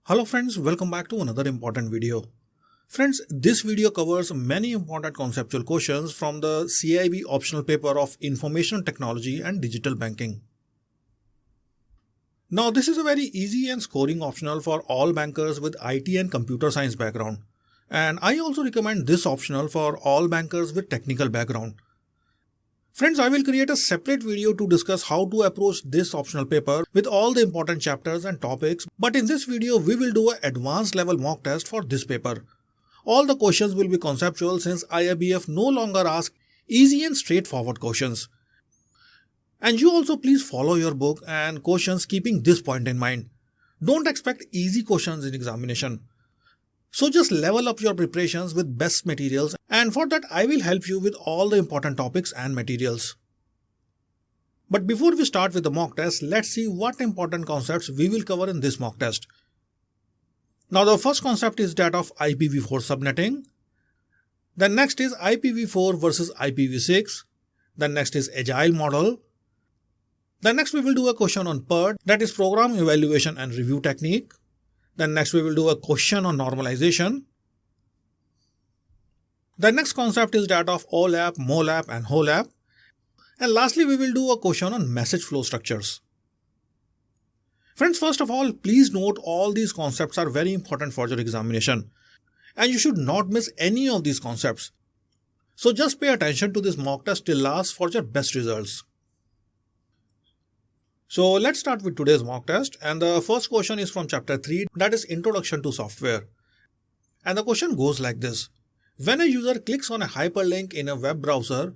Hello friends, welcome back to another important video. Friends, this video covers many important conceptual questions from the CAIIB optional paper of Information Technology and Digital Banking. Now this is a very easy and scoring optional for all bankers with IT and computer science background. And I also recommend this optional for all bankers with technical background. Friends, I will create a separate video to discuss how to approach this optional paper with all the important chapters and topics, but in this video we will do an advanced level mock test for this paper. All the questions will be conceptual since IIBF no longer asks easy and straightforward questions. And you also please follow your book and questions keeping this point in mind. Don't expect easy questions in examination. So just level up your preparations with best materials, and for that I will help you with all the important topics and materials. But before we start with the mock test, let's see what important concepts we will cover in this mock test. Now the first concept is that of IPv4 subnetting. Then next is IPv4 versus IPv6. Then next is Agile Model. Then next we will do a question on PERT, that is Program Evaluation and Review Technique. Then next we will do a question on normalization. The next concept is that of OLAP, MOLAP and HOLAP. And lastly we will do a question on message flow structures. Friends, first of all, please note all these concepts are very important for your examination. And you should not miss any of these concepts. So just pay attention to this mock test till last for your best results. So let's start with today's mock test, and the first question is from chapter 3, that is Introduction to Software. And the question goes like this. When a user clicks on a hyperlink in a web browser,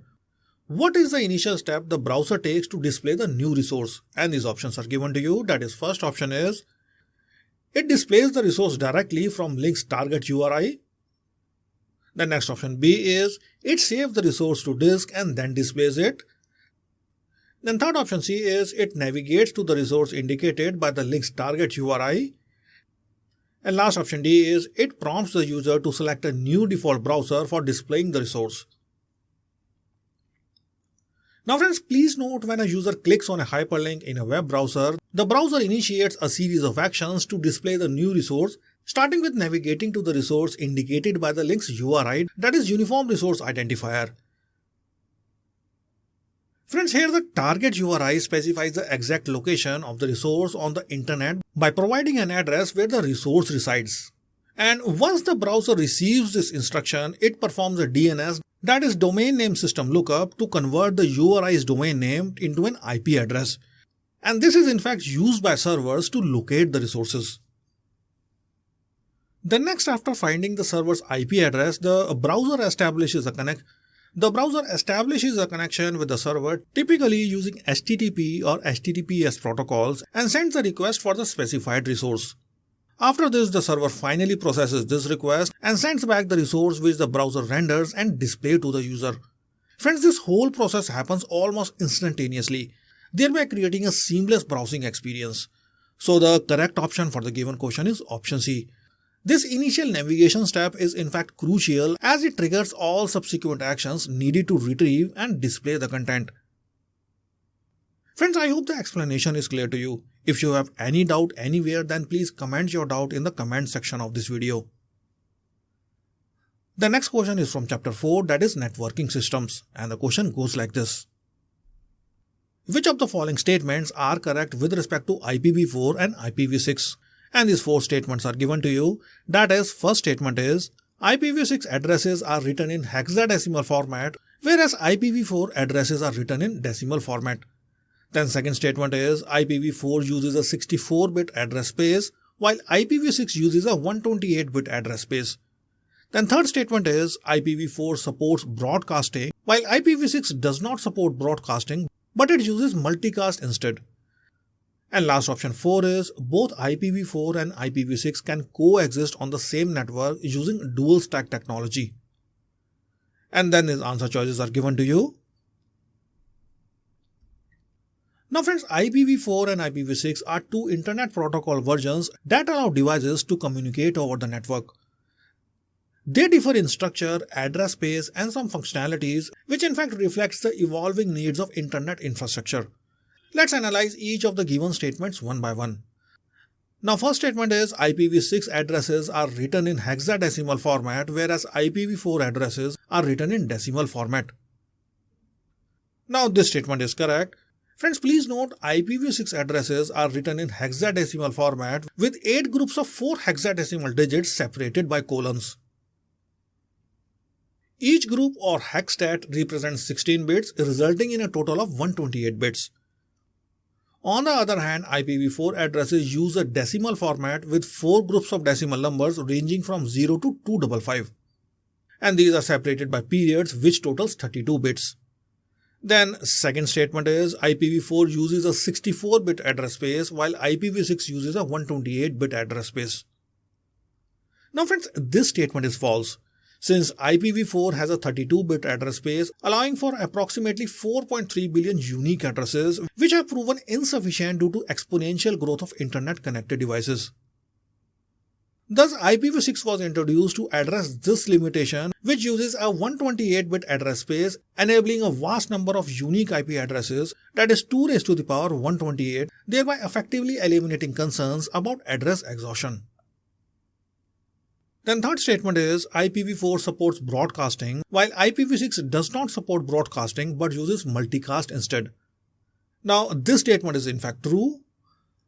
what is the initial step the browser takes to display the new resource? And these options are given to you. That is, first option is, it displays the resource directly from link's target URI. The next option B is, it saves the resource to disk and then displays it. Then third option C is, it navigates to the resource indicated by the link's target URI. And last option D is, it prompts the user to select a new default browser for displaying the resource. Now friends, please note when a user clicks on a hyperlink in a web browser, the browser initiates a series of actions to display the new resource, starting with navigating to the resource indicated by the link's URI, that is Uniform Resource Identifier. Friends, here the target URI specifies the exact location of the resource on the internet by providing an address where the resource resides. And once the browser receives this instruction, it performs a DNS, that is Domain Name System Lookup, to convert the URI's domain name into an IP address. And this is in fact used by servers to locate the resources. Then next, after finding the server's IP address, the browser establishes a connection with the server, typically using HTTP or HTTPS protocols, and sends a request for the specified resource. After this, the server finally processes this request and sends back the resource which the browser renders and displays to the user. Friends, this whole process happens almost instantaneously, thereby creating a seamless browsing experience. So the correct option for the given question is option C. This initial navigation step is in fact crucial as it triggers all subsequent actions needed to retrieve and display the content. Friends, I hope the explanation is clear to you. If you have any doubt anywhere, then please comment your doubt in the comment section of this video. The next question is from chapter 4, that is Networking Systems, and the question goes like this. Which of the following statements are correct with respect to IPv4 and IPv6? And these four statements are given to you. That is, first statement is, IPv6 addresses are written in hexadecimal format, whereas IPv4 addresses are written in decimal format. Then second statement is, IPv4 uses a 64-bit address space, while IPv6 uses a 128-bit address space. Then third statement is, IPv4 supports broadcasting, while IPv6 does not support broadcasting, but it uses multicast instead. And last option 4 is, both IPv4 and IPv6 can coexist on the same network using dual stack technology. And then these answer choices are given to you. Now friends, IPv4 and IPv6 are two internet protocol versions that allow devices to communicate over the network. They differ in structure, address space and some functionalities, which in fact reflects the evolving needs of internet infrastructure. Let's analyze each of the given statements one by one. Now first statement is IPv6 addresses are written in hexadecimal format, whereas IPv4 addresses are written in decimal format. Now this statement is correct. Friends, please note IPv6 addresses are written in hexadecimal format with 8 groups of 4 hexadecimal digits separated by colons. Each group or hexstat represents 16 bits, resulting in a total of 128 bits. On the other hand, IPv4 addresses use a decimal format with 4 groups of decimal numbers ranging from 0 to 255. And these are separated by periods, which totals 32 bits. Then second statement is IPv4 uses a 64-bit address space while IPv6 uses a 128-bit address space. Now friends, this statement is false, since IPv4 has a 32-bit address space allowing for approximately 4.3 billion unique addresses, which have proven insufficient due to exponential growth of internet-connected devices. Thus, IPv6 was introduced to address this limitation, which uses a 128-bit address space, enabling a vast number of unique IP addresses, that is 2 raised to the power 128, thereby effectively eliminating concerns about address exhaustion. Then third statement is IPv4 supports broadcasting, while IPv6 does not support broadcasting but uses multicast instead. Now, this statement is in fact true.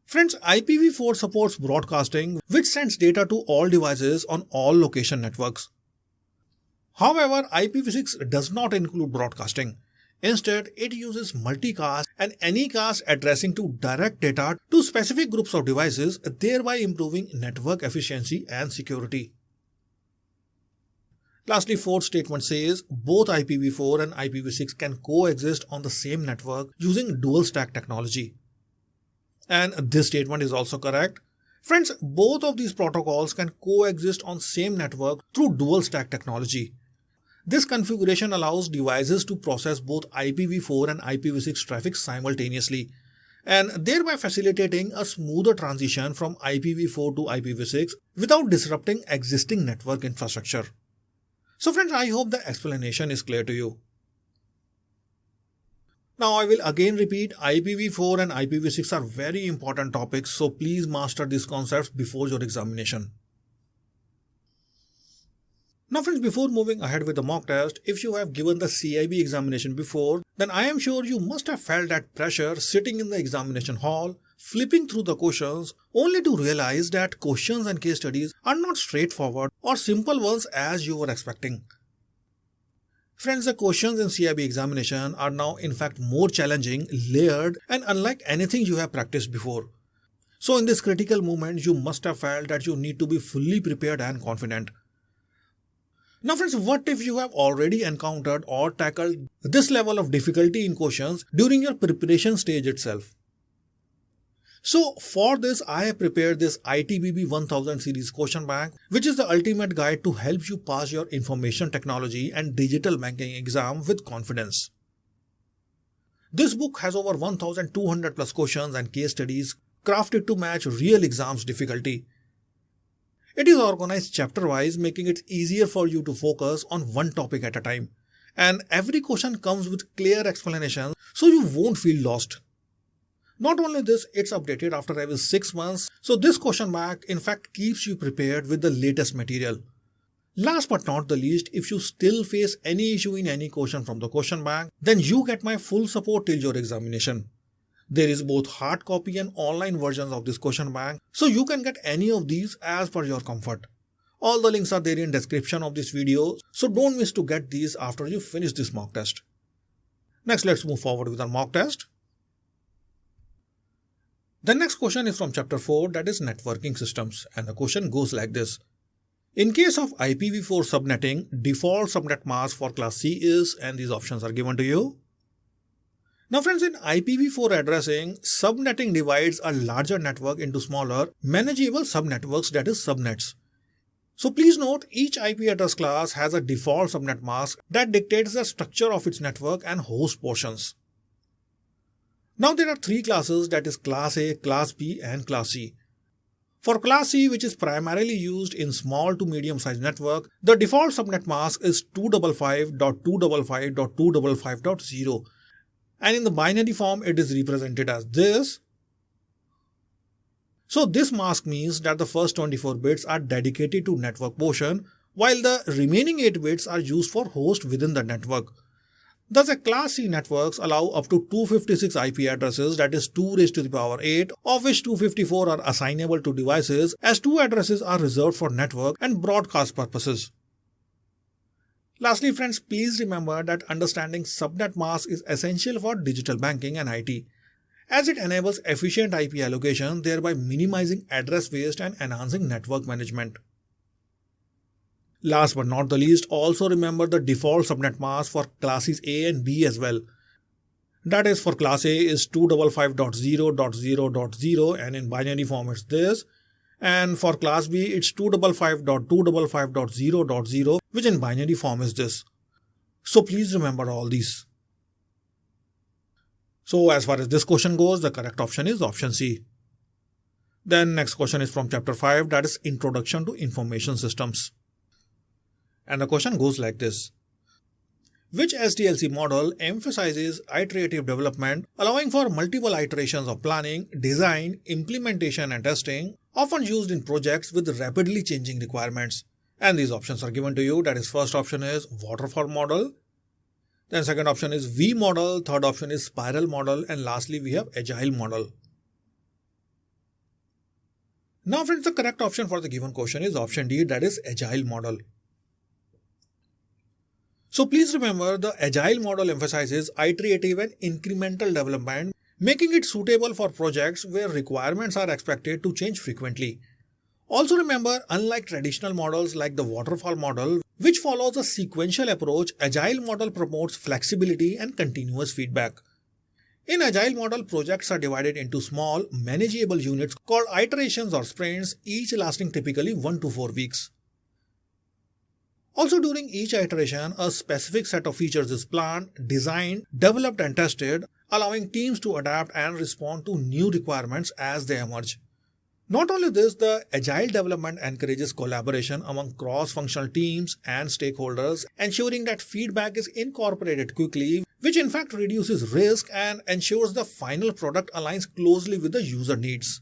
Friends, IPv4 supports broadcasting, which sends data to all devices on all location networks. However, IPv6 does not include broadcasting. Instead, it uses multicast and anycast addressing to direct data to specific groups of devices, thereby improving network efficiency and security. Lastly, fourth statement says both IPv4 and IPv6 can coexist on the same network using dual stack technology. And this statement is also correct. Friends, both of these protocols can coexist on same network through dual stack technology. This configuration allows devices to process both IPv4 and IPv6 traffic simultaneously, and thereby facilitating a smoother transition from IPv4 to IPv6 without disrupting existing network infrastructure. So friends, I hope the explanation is clear to you. Now I will again repeat, IPv4 and IPv6 are very important topics, so please master these concepts before your examination. Now friends, before moving ahead with the mock test, if you have given the CAIIB examination before, then I am sure you must have felt that pressure sitting in the examination hall, flipping through the questions, only to realize that questions and case studies are not straightforward or simple ones as you were expecting. Friends, the questions in CAIIB examination are now in fact more challenging, layered, and unlike anything you have practiced before. So in this critical moment, you must have felt that you need to be fully prepared and confident. Now friends, what if you have already encountered or tackled this level of difficulty in questions during your preparation stage itself? So for this, I have prepared this ITDB 1000 series question bank, which is the ultimate guide to help you pass your information technology and digital banking exam with confidence. This book has over 1200 plus questions and case studies crafted to match real exams difficulty. It is organized chapter-wise, making it easier for you to focus on one topic at a time. And every question comes with clear explanations, so you won't feel lost. Not only this, it's updated after every 6 months, so this question bank in fact keeps you prepared with the latest material. Last but not the least, if you still face any issue in any question from the question bank, then you get my full support till your examination. There is both hard copy and online versions of this question bank, so you can get any of these as per your comfort. All the links are there in description of this video, so don't miss to get these after you finish this mock test. Next, let's move forward with our mock test. The next question is from chapter 4, that is networking systems, and the question goes like this. In case of IPv4 subnetting, default subnet mask for class C is, and these options are given to you. Now friends, in IPv4 addressing, subnetting divides a larger network into smaller, manageable subnetworks, that is subnets. So please note, each IP address class has a default subnet mask that dictates the structure of its network and host portions. Now there are 3 classes, that is class A, class B and class C. For class C, which is primarily used in small to medium sized network, the default subnet mask is 255.255.255.0, and in the binary form it is represented as this. So this mask means that the first 24 bits are dedicated to network portion, while the remaining 8 bits are used for host within the network. Thus, a Class C networks allow up to 256 IP addresses, that is 2 raised to the power 8, of which 254 are assignable to devices, as 2 addresses are reserved for network and broadcast purposes. Lastly, friends, please remember that understanding subnet mask is essential for digital banking and IT, as it enables efficient IP allocation, thereby minimizing address waste and enhancing network management. Last but not the least, also remember the default subnet mask for classes A and B as well. That is, for class A is 255.0.0.0 and in binary form it's this. And for class B it's 255.255.0.0, which in binary form is this. So please remember all these. So as far as this question goes, the correct option is option C. Then next question is from chapter 5, that is Introduction to Information Systems. And the question goes like this. Which SDLC model emphasizes iterative development, allowing for multiple iterations of planning, design, implementation and testing, often used in projects with rapidly changing requirements? And these options are given to you. That is, first option is waterfall model. Then second option is V model. Third option is spiral model. And lastly, we have agile model. Now friends, the correct option for the given question is option D, that is agile model. So please remember, the agile model emphasizes iterative and incremental development, making it suitable for projects where requirements are expected to change frequently. Also remember, unlike traditional models like the waterfall model, which follows a sequential approach, agile model promotes flexibility and continuous feedback. In agile model, projects are divided into small, manageable units called iterations or sprints, each lasting typically 1 to 4 weeks. Also, during each iteration, a specific set of features is planned, designed, developed and tested, allowing teams to adapt and respond to new requirements as they emerge. Not only this, the agile development encourages collaboration among cross-functional teams and stakeholders, ensuring that feedback is incorporated quickly, which in fact reduces risk and ensures the final product aligns closely with the user needs.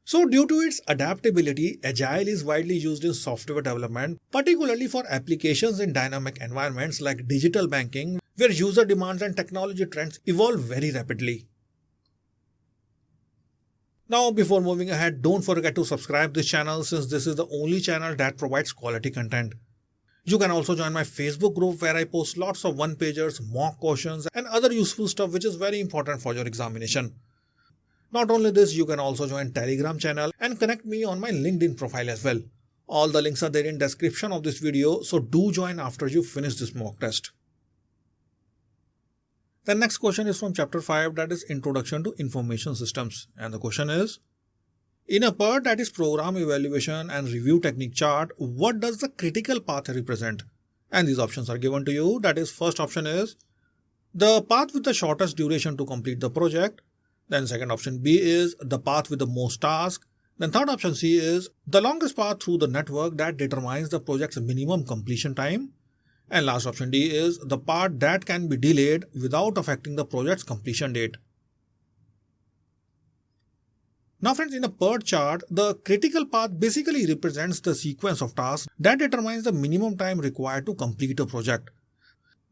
So due to its adaptability, Agile is widely used in software development, particularly for applications in dynamic environments like digital banking, where user demands and technology trends evolve very rapidly. Now, before moving ahead, don't forget to subscribe this channel, since this is the only channel that provides quality content. You can also join my Facebook group, where I post lots of one-pagers, mock questions and other useful stuff which is very important for your examination. Not only this, you can also join Telegram channel and connect me on my LinkedIn profile as well. All the links are there in description of this video, so do join after you finish this mock test. The next question is from chapter 5, that is Introduction to Information Systems. And the question is, in a PERT, that is Program Evaluation and Review Technique chart, what does the critical path represent? And these options are given to you. That is, first option is the path with the shortest duration to complete the project. Then second option B is the path with the most tasks. Then third option C is the longest path through the network that determines the project's minimum completion time. And last option D is the part that can be delayed without affecting the project's completion date. Now friends, in a PERT chart, the critical path basically represents the sequence of tasks that determines the minimum time required to complete a project.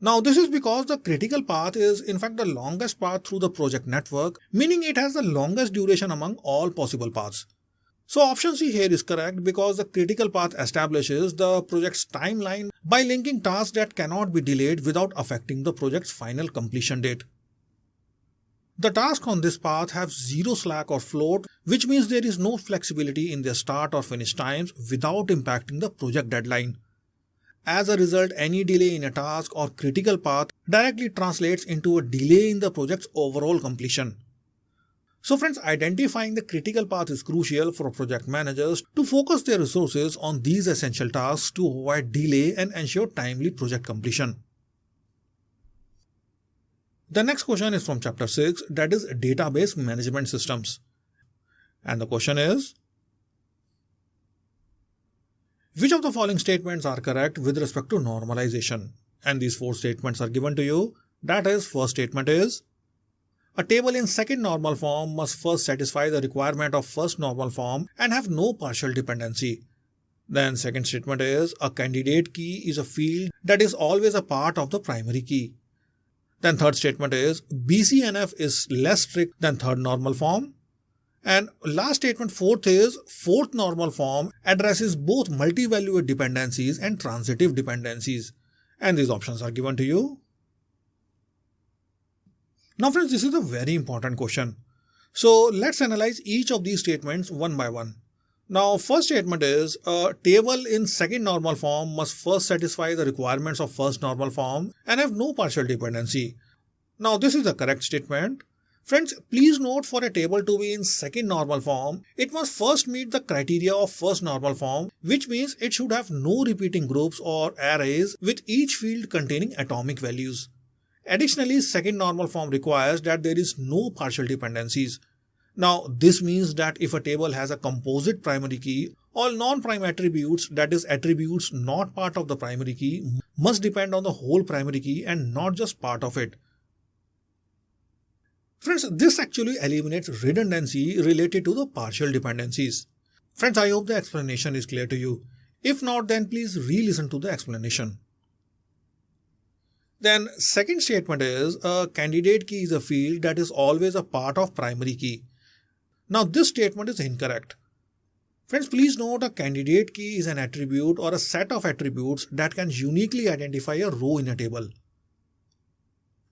Now this is because the critical path is in fact the longest path through the project network, meaning it has the longest duration among all possible paths. So option C here is correct, because the critical path establishes the project's timeline by linking tasks that cannot be delayed without affecting the project's final completion date. The tasks on this path have zero slack or float, which means there is no flexibility in their start or finish times without impacting the project deadline. As a result, any delay in a task or critical path directly translates into a delay in the project's overall completion. So friends, identifying the critical path is crucial for project managers to focus their resources on these essential tasks to avoid delay and ensure timely project completion. The next question is from chapter 6, that is Database Management Systems. And the question is, which of the following statements are correct with respect to normalization? And these 4 statements are given to you. That is, first statement is, A table in second normal form must first satisfy the requirement of first normal form and have no partial dependency. Then second statement is a candidate key is a field that is always a part of the primary key. Then third statement is BCNF is less strict than third normal form. And last statement, fourth, is fourth normal form addresses both multi-valued dependencies and transitive dependencies. And these options are given to you. Now friends, this is a very important question. So let's analyze each of these statements one by one. Now first statement is a table in second normal form must first satisfy the requirements of first normal form and have no partial dependency. Now this is the correct statement. Friends, please note, for a table to be in second normal form, it must first meet the criteria of first normal form, which means it should have no repeating groups or arrays with each field containing atomic values. Additionally, second normal form requires that there is no partial dependencies. Now, this means that if a table has a composite primary key, all non-prime attributes, that is attributes not part of the primary key, must depend on the whole primary key and not just part of it. Friends, this actually eliminates redundancy related to the partial dependencies. Friends, I hope the explanation is clear to you. If not, then please re-listen to the explanation. Then second statement is a candidate key is a field that is always a part of primary key. Now this statement is incorrect. Friends, please note, a candidate key is an attribute or a set of attributes that can uniquely identify a row in a table.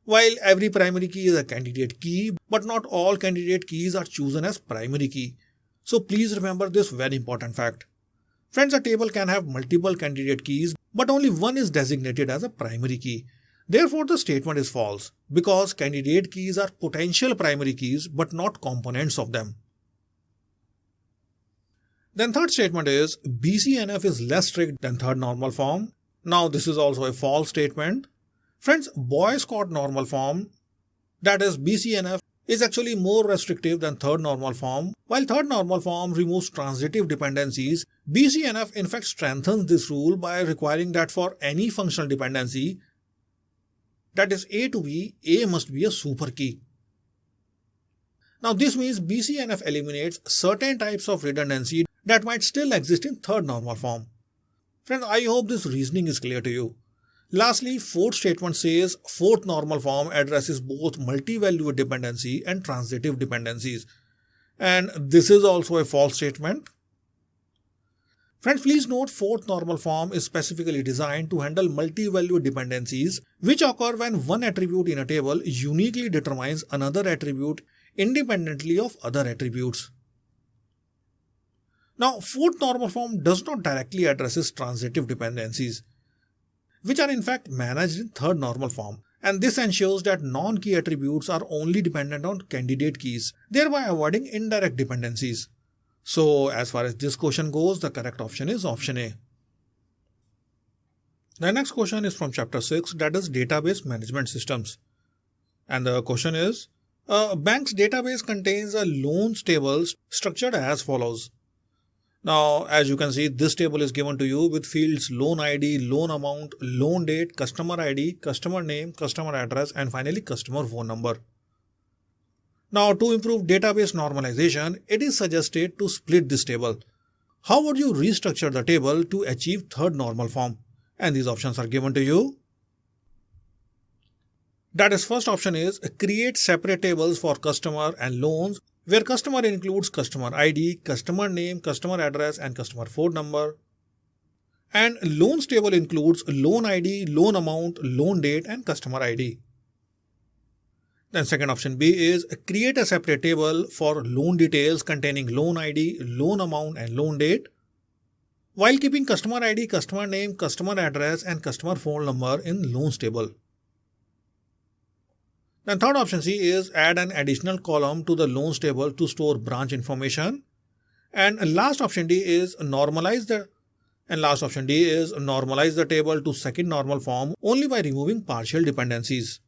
While every primary key is a candidate key, but not all candidate keys are chosen as primary key. So please remember this very important fact. Friends, a table can have multiple candidate keys, but only one is designated as a primary key. Therefore, the statement is false because candidate keys are potential primary keys but not components of them. Then third statement is BCNF is less strict than third normal form. Now this is also a false statement. Friends, Boyce-Codd normal form, that is BCNF, is actually more restrictive than third normal form. While third normal form removes transitive dependencies, BCNF in fact strengthens this rule by requiring that for any functional dependency, that is A to B, A must be a super key. Now this means BCNF eliminates certain types of redundancy that might still exist in third normal form. Friends, I hope this reasoning is clear to you. Lastly, fourth statement says fourth normal form addresses both multi-valued dependency and transitive dependencies. And this is also a false statement. Friends, please note, fourth normal form is specifically designed to handle multi-valued dependencies which occur when one attribute in a table uniquely determines another attribute independently of other attributes. Now, fourth normal form does not directly address transitive dependencies, which are in fact managed in third normal form, and this ensures that non-key attributes are only dependent on candidate keys, thereby avoiding indirect dependencies. So as far as this question goes, the correct option is option A. The next question is from chapter 6, that is database management systems. And the question is, a bank's database contains a loans table structured as follows. Now, as you can see, this table is given to you with fields loan ID, loan amount, loan date, customer ID, customer name, customer address, and finally customer phone number. Now, to improve database normalization, it is suggested to split this table. How would you restructure the table to achieve third normal form? And these options are given to you. That is, first option is create separate tables for customer and loans, where customer includes customer ID, customer name, customer address, and customer phone number. And loans table includes loan ID, loan amount, loan date, and customer ID. Then second option B is create a separate table for loan details containing loan ID, loan amount, and loan date, while keeping customer ID, customer name, customer address, and customer phone number in loans table. Then third option C is add an additional column to the loans table to store branch information. And last option D is normalize the table to second normal form only by removing partial dependencies.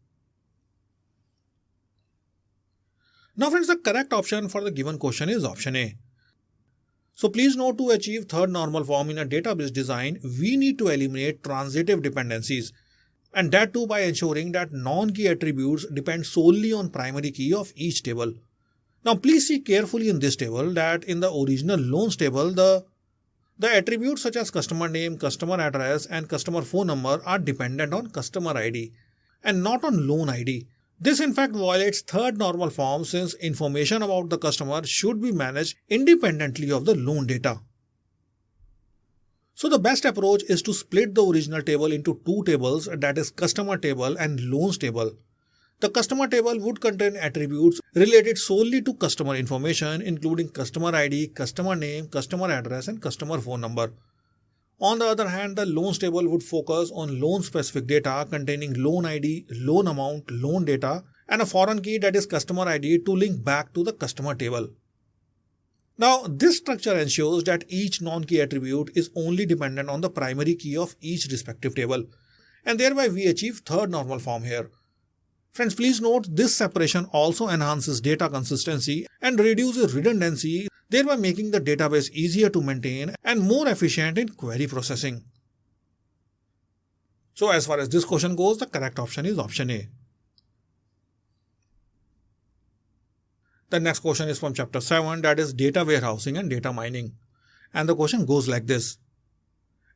Now friends, the correct option for the given question is option A. So please note, to achieve third normal form in a database design, we need to eliminate transitive dependencies. and that too by ensuring that non-key attributes depend solely on primary key of each table. Now please see carefully in this table that in the original loans table, the attributes such as customer name, customer address and customer phone number are dependent on customer ID and not on loan ID. This in fact violates third normal form since information about the customer should be managed independently of the loan data. So the best approach is to split the original table into two tables, that is customer table and loans table. The customer table would contain attributes related solely to customer information including customer ID, customer name, customer address and customer phone number. On the other hand, the loans table would focus on loan specific data containing loan ID, loan amount, loan data and a foreign key that is customer ID to link back to the customer table. Now this structure ensures that each non-key attribute is only dependent on the primary key of each respective table and thereby we achieve third normal form here. Friends, please note this separation also enhances data consistency and reduces redundancy, thereby making the database easier to maintain and more efficient in query processing. So as far as this question goes, the correct option is option A. The next question is from chapter 7, that is data warehousing and data mining. And the question goes like this.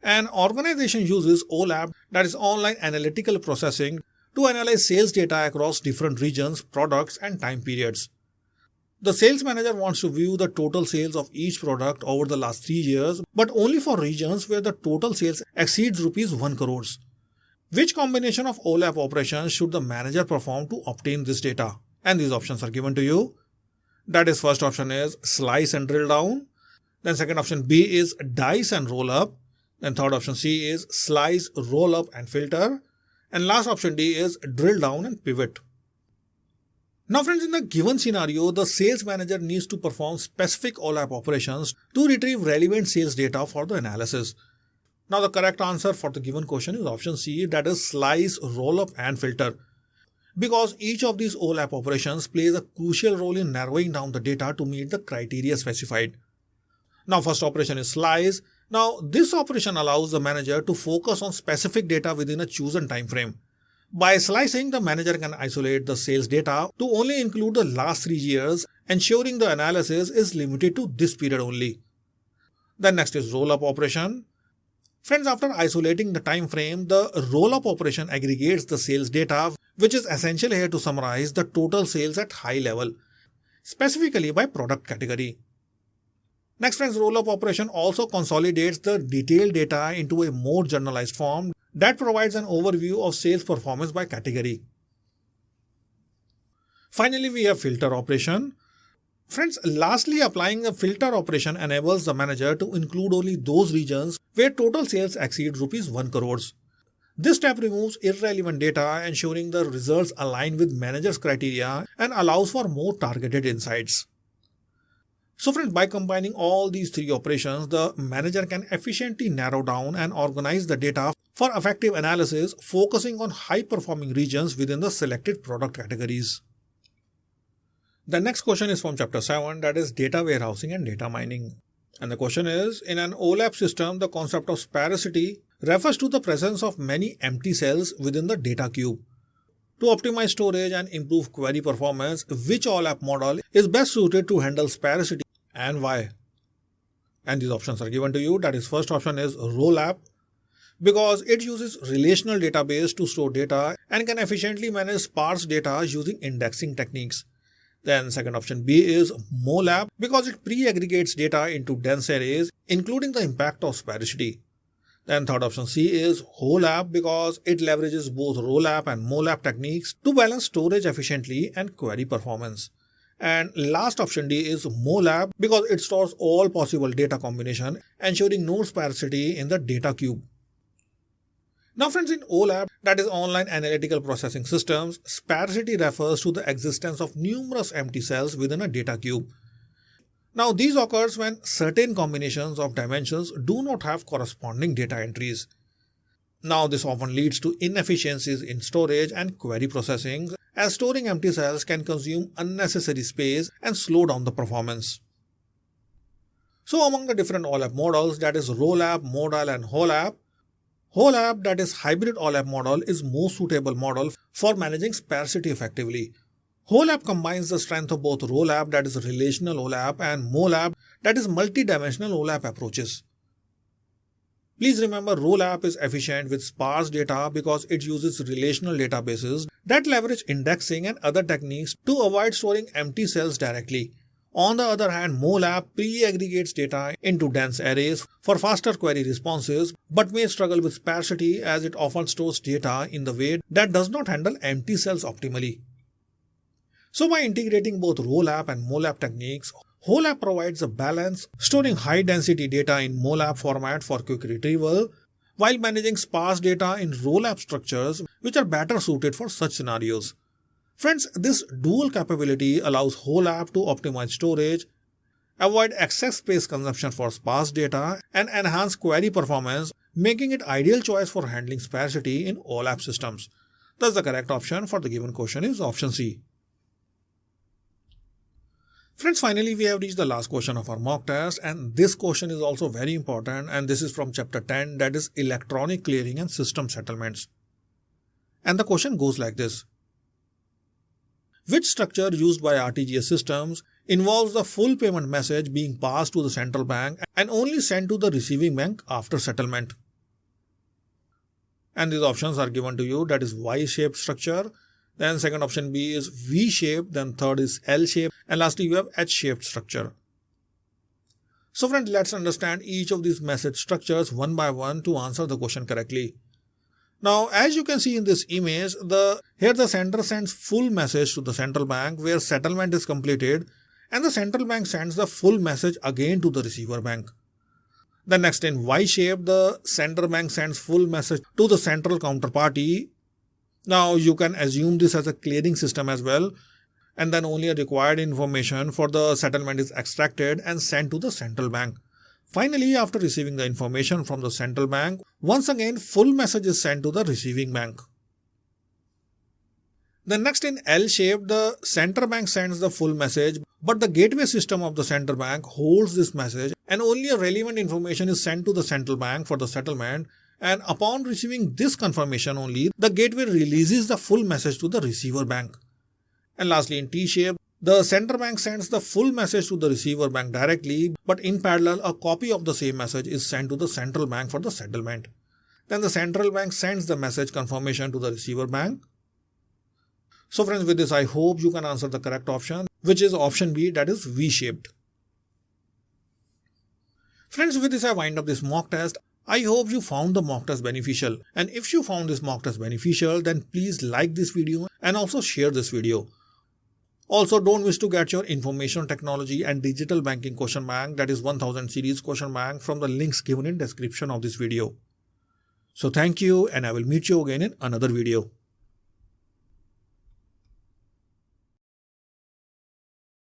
An organization uses OLAP, that is online analytical processing, to analyze sales data across different regions, products and time periods. The sales manager wants to view the total sales of each product over the last 3 years, but only for regions where the total sales exceeds rupees 1 crores. Which combination of OLAP operations should the manager perform to obtain this data? And these options are given to you. That is, first option is slice and drill down. Then second option B is dice and roll up. Then third option C is slice, roll up and filter. And last option D is drill down and pivot. Now friends, in the given scenario, the sales manager needs to perform specific OLAP operations to retrieve relevant sales data for the analysis. Now the correct answer for the given question is option C, that is slice, roll up and filter. Because each of these OLAP operations plays a crucial role in narrowing down the data to meet the criteria specified. Now first operation is slice. Now this operation allows the manager to focus on specific data within a chosen time frame. By slicing, the manager can isolate the sales data to only include the last 3 years, ensuring the analysis is limited to this period only. Then next is roll-up operation. Friends, after isolating the time frame, the roll-up operation aggregates the sales data, which is essential here to summarize the total sales at high level, specifically by product category. Next friends, roll-up operation also consolidates the detailed data into a more generalized form that provides an overview of sales performance by category. Finally, we have filter operation. Friends, lastly, applying a filter operation enables the manager to include only those regions where total sales exceed rupees 1 crores. This step removes irrelevant data, ensuring the results align with manager's criteria and allows for more targeted insights. So friends, by combining all these three operations, the manager can efficiently narrow down and organize the data for effective analysis, focusing on high-performing regions within the selected product categories. The next question is from chapter 7, that is data warehousing and data mining. And the question is, in an OLAP system, the concept of sparsity refers to the presence of many empty cells within the data cube. To optimize storage and improve query performance, which OLAP model is best suited to handle sparsity and why? And these options are given to you. That is, first option is ROLAP, because it uses relational database to store data and can efficiently manage sparse data using indexing techniques. Then second option B is MOLAP, because it pre-aggregates data into dense arrays, including the impact of sparsity. Then third option C is HOLAP, because it leverages both ROLAP and MOLAP techniques to balance storage efficiently and query performance. And last option D is MOLAP, because it stores all possible data combination, ensuring no sparsity in the data cube. Now friends, in OLAP, that is online analytical processing systems, sparsity refers to the existence of numerous empty cells within a data cube. Now these occurs when certain combinations of dimensions do not have corresponding data entries. Now this often leads to inefficiencies in storage and query processing, as storing empty cells can consume unnecessary space and slow down the performance. So among the different OLAP models, that is ROLAP, Modal and HOLAP, HOLAP, that is hybrid OLAP model, is most suitable model for managing sparsity effectively. HOLAP combines the strength of both ROLAP, that is relational OLAP, and MOLAP, that is multidimensional OLAP approaches. Please remember, ROLAP is efficient with sparse data because it uses relational databases that leverage indexing and other techniques to avoid storing empty cells directly. On the other hand, MOLAP pre-aggregates data into dense arrays for faster query responses but may struggle with sparsity as it often stores data in the way that does not handle empty cells optimally. So by integrating both ROLAP and MOLAP techniques, HOLAP provides a balance, storing high-density data in MOLAP format for quick retrieval, while managing sparse data in ROLAP structures which are better suited for such scenarios. Friends, this dual capability allows HOLAP to optimize storage, avoid excess space consumption for sparse data, and enhance query performance, making it ideal choice for handling sparsity in OLAP systems. Thus, the correct option for the given question is option C. Friends, finally we have reached the last question of our mock test, and this question is also very important, and this is from chapter 10, that is electronic clearing and system settlements. And the question goes like this. Which structure used by RTGS systems involves the full payment message being passed to the central bank and only sent to the receiving bank after settlement? And these options are given to you, that is Y-shaped structure, then second option B is V-shaped, then third is L-shaped, and lastly you have H-shaped structure. So friends, let's understand each of these message structures one by one to answer the question correctly. Now, as you can see in this image, here the sender sends full message to the central bank where settlement is completed, and the central bank sends the full message again to the receiver bank. The next, in Y-shape, the sender bank sends full message to the central counterparty. Now you can assume this as a clearing system as well, and then only a required information for the settlement is extracted and sent to the central bank. Finally, after receiving the information from the central bank, once again full message is sent to the receiving bank. The next, in L-shape, the central bank sends the full message, but the gateway system of the central bank holds this message and only a relevant information is sent to the central bank for the settlement, and upon receiving this confirmation only, the gateway releases the full message to the receiver bank. And lastly, in T-shape, the central bank sends the full message to the receiver bank directly, but in parallel, a copy of the same message is sent to the central bank for the settlement. Then the central bank sends the message confirmation to the receiver bank. So friends, with this I hope you can answer the correct option, which is option B, that is V-shaped. Friends, with this I wind up this mock test. I hope you found the mock test beneficial, and if you found this mock test beneficial, then please like this video and also share this video. Also, don't miss to get your information technology and digital banking question bank, that is 1000 series question bank, from the links given in description of this video. So thank you, and I will meet you again in another video.